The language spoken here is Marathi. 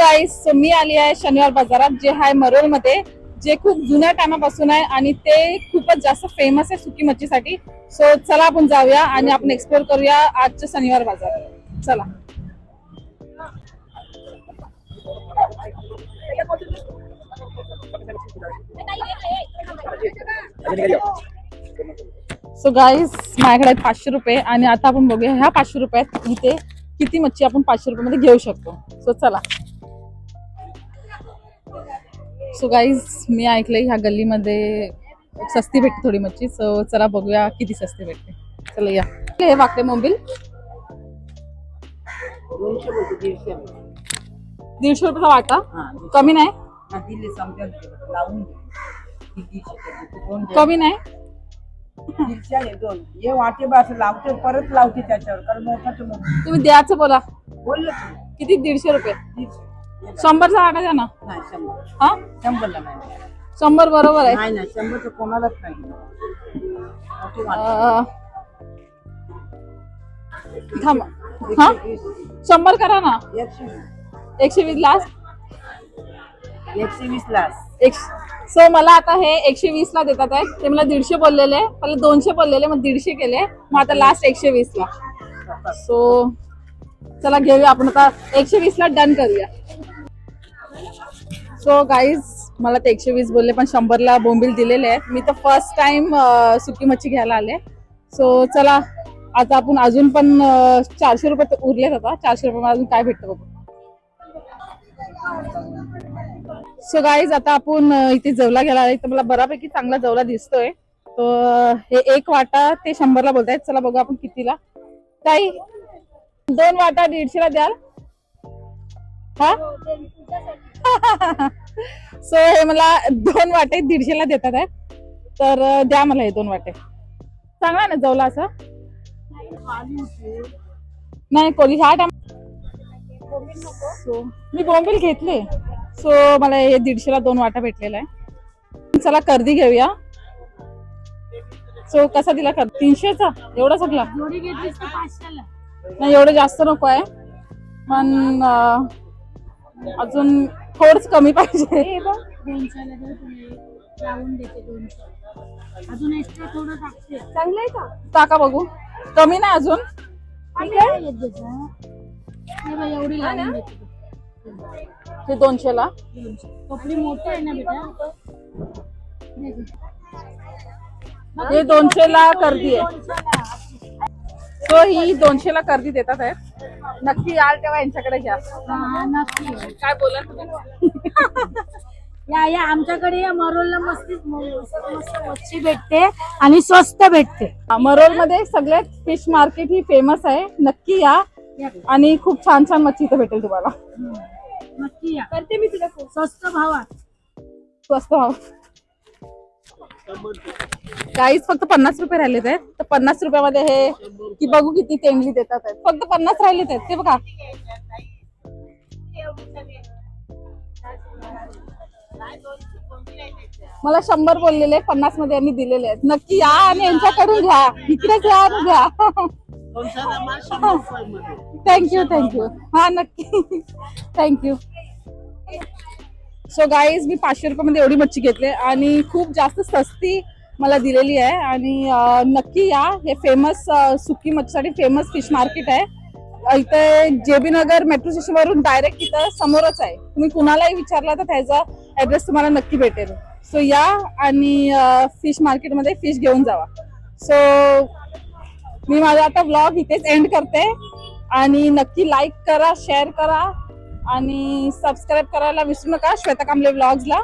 गाईस, सो मी आली आहे शनिवार बाजारात, जे आहे मरोल मध्ये, जे खूप जुन्या टायमापासून आहे आणि ते खूपच जास्त फेमस आहे सुकी मच्छीसाठी. सो चला आपण जाऊया आणि आपण एक्सप्लोर करूया आजच्या शनिवार बाजार. चला. सो गाईस, माझ्याकडे आहेत 500 रुपये आणि आता आपण बघूया ह्या 500 रुपयात इथे किती मच्छी आपण 500 रुपये मध्ये घेऊ शकतो. सो चला. सो गाईज, मी ऐकलंय ह्या गल्लीमध्ये सस्ती भेटते थोडी मच्छी. सो चला बघूया किती सस्ती भेटते. चला या. हे वाकटे मोबिल 150 रुपयाचा वाटा. कमी नाही? कमी नाही? हे वाटे बस लावते, परत लावते त्याच्यावर, कारण मोठाच तुम्ही द्यायचं बोला. बोललं किती? 150 रुपये. 100चा वाटा द्या ना. नाही 100. हा, 100ला नाही. 100 बरोबर आहे. नाही नाही, 100 कोणालाच नाही. थांबा. हा, 100 करा ना. 120 लास्ट. 120 लास्ट. सो मला आता हे 120 ला देतात आहे. ते मला 150 बोललेले, पहिले 200 बोललेले, मग 150 केले, मग आता लास्ट 120 ला. सो चला घेऊया आपण आता 120 ला डन करूया. सो गाईज, मला ते 120 बोलले, पण 100 ला बोंबील दिलेले आहेत. मी तर फर्स्ट टाइम सुकी मच्छी घ्यायला आले. सो चला आता आपण अजून पण 400 रुपये उरलेत. आता 400 रुपये अजून काय भेटतं बघू. सो गाईज, आता आपण इथे जवला गेला आहे, तर मला बऱ्यापैकी चांगला जवला दिसतोय. तर हे एक वाटा ते 100 ला बोलतायत. चला बघू आपण कितीला. ताई, 2 वाटा 150 ला द्याल? हा. सो हे मला 2 वाटे 150 ला देतात आहे. तर द्या मला हे 2 वाटे. चांगला ना जवला असं? नाही कोली ह्या टाइम. सो मी बोंबील घेतले. सो मला हे 150 ला 2 वाटा भेटलेला आहे. चला कर्दी घेऊया. सो कसा दिला कर? 300चा एवढा सगळा? नाही एवढं जास्त नको आहे, पण अजून थोडंच कमी पाहिजे. चांगलं आहे का? टाका बघू. कमी नाही अजून? हे 200 ला. कपडे मोठे आहे ना बेटा. हे 200 ला कर्दी आहे. तो ही 200 ला कर्दी देतात आहे. नक्की याल तेव्हा यांच्याकडे घ्या. नक्की. काय बोला तुम्ही? या आमच्याकडे या मरोलला मस्त मच्छी भेटते आणि स्वस्त भेटते. मरोल मध्ये सगळ्यात फिश मार्केट ही फेमस आहे. नक्की या आणि खूप छान छान मच्छी इथे भेटेल तुम्हाला. नक्की या. करते मी तुला स्वस्त भावात. स्वस्त भाव. काहीच फक्त 50 रुपये राहिलेत आहेत. तर 50 रुपयामध्ये हे की बघू किती तेंडली देतात आहेत. फक्त 50 राहिलेत आहेत. ते बघा. मला 100 बोललेले, 50 मध्ये यांनी दिलेले आहेत. नक्की या आणि यांच्याकडून घ्या. इकडेच या आणि घ्या. Thank you thank you. हा नक्की. थँक्यू. सो गाईज, मी 500 रुपयामध्ये एवढी मच्छी घेतली आणि खूप जास्त सस्ती मला दिलेली आहे. आणि नक्की या. हे फेमस सुकी मच्छीसाठी फेमस फिश मार्केट आहे. इथे JB नगर मेट्रो स्टेशन वरून डायरेक्ट इथं समोरच आहे. तुम्ही कुणालाही विचारला तर त्याचा ऍड्रेस तुम्हाला नक्की भेटेल. सो या आणि फिश मार्केटमध्ये फिश घेऊन जावा. सो मी माझा आता व्लॉग इथेच एंड करते. आणि नक्की लाईक करा, शेअर करा आणि सबस्क्राईब करायला विसरू नका श्वेता कांबळे व्लॉग्सला.